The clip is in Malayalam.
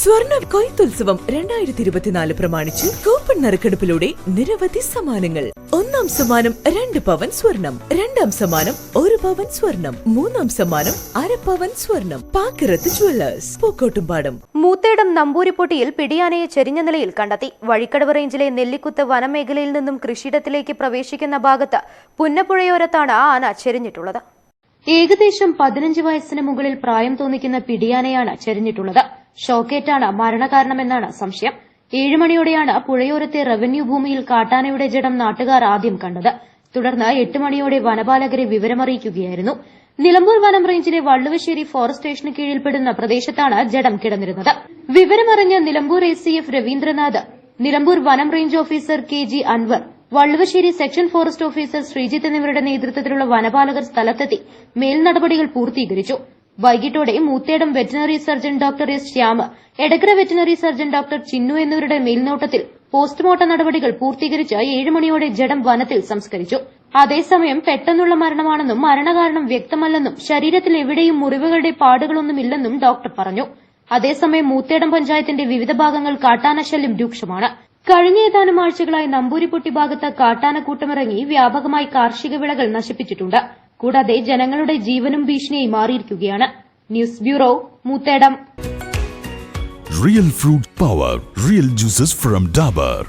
സ്വർണ്ണ കൊയ്ത്തുത്സവം 2024 പ്രമാണിച്ച് കൂപ്പൺ നറുക്കെടുപ്പിലൂടെ നിരവധി സമ്മാനങ്ങൾ. 1-ാം സമ്മാനം 2 പവൻ സ്വർണം, 2-ാം സമ്മാനം 1 പവൻ സ്വർണം, 3-ാം സമ്മാനം 1/2 പവൻ സ്വർണം. പാക്കിറത്ത് ജുവല്ലേഴ്സ്, പൂക്കോട്ടുംപാടം. മൂത്തേടം നമ്പൂരിപ്പൊട്ടിയിൽ പിടിയാനയെ ചെരിഞ്ഞ നിലയിൽ കണ്ടെത്തി. വഴിക്കടവ് റേഞ്ചിലെ നെല്ലിക്കുത്ത് വനമേഖലയിൽ നിന്നും കൃഷിയിടത്തിലേക്ക് പ്രവേശിക്കുന്ന ഭാഗത്ത് പുന്നപ്പുഴയോരത്താണ് ആന ചെരിഞ്ഞിട്ടുള്ളത്. ഏകദേശം 15 വയസ്സിന് മുകളിൽ പ്രായം തോന്നിക്കുന്ന പിടിയാനയാണ് ചെരിഞ്ഞിട്ടുള്ളത്. ഷോക്കേറ്റാണ് മരണകാരണമെന്നാണ് സംശയം. 7 മണിയോടെയാണ് പുഴയോരത്തെ റവന്യൂ ഭൂമിയിൽ കാട്ടാനയുടെ ജഡം നാട്ടുകാർ ആദ്യം കണ്ടത്. തുടർന്ന് 8 മണിയോടെ വനപാലകരെ വിവരമറിയിക്കുകയായിരുന്നു. നിലമ്പൂർ വനം റേഞ്ചിലെ വള്ളുവശ്ശേരി ഫോറസ്റ്റ് സ്റ്റേഷന് കീഴിൽപ്പെടുന്ന പ്രദേശത്താണ് ജഡം കിടന്നിരുന്നത്. വിവരമറിഞ്ഞ നിലമ്പൂർ ACF രവീന്ദ്രനാഥ്, നിലമ്പൂർ വനം range officer KG Anwar, Valluvassery section forest officer Sreejith എന്നിവരുടെ നേതൃത്വത്തിലുള്ള വനപാലകർ സ്ഥലത്തെത്തി മേൽനടപടികൾ പൂർത്തീകരിച്ചു. വൈകിട്ടോടെ Moothedam veterinary surgeon doctor S. Shyam, Edakkara veterinary surgeon doctor Chinnu എന്നിവരുടെ മേൽനോട്ടത്തിൽ പോസ്റ്റ്മോർട്ടം നടപടികൾ പൂർത്തീകരിച്ച് 7 മണിയോടെ ജഡം വനത്തിൽ സംസ്കരിച്ചു. അതേസമയം പെട്ടെന്നുള്ള മരണമാണെന്നും മരണകാരണം വ്യക്തമല്ലെന്നും ശരീരത്തിൽ എവിടെയും മുറിവുകളുടെ പാടുകളൊന്നുമില്ലെന്നും ഡോക്ടർ പറഞ്ഞു. അതേസമയം മൂത്തേടം പഞ്ചായത്തിന്റെ വിവിധ ഭാഗങ്ങൾ കാട്ടാനശല്യം രൂക്ഷമാണ്. കഴിഞ്ഞ ഏതാനും ആഴ്ചകളായി നമ്പൂരിപ്പൊട്ടി ഭാഗത്ത് കാട്ടാനക്കൂട്ടമിറങ്ങി വ്യാപകമായി കാർഷിക വിളകൾ നശിപ്പിച്ചിട്ടുണ്ട്. കൂടാതെ ജനങ്ങളുടെ ജീവനും ഭീഷണിയായി മാറിയിരിക്കുകയാണ്. News bureau, Moothedam. Real fruit power, real juices from Dabur.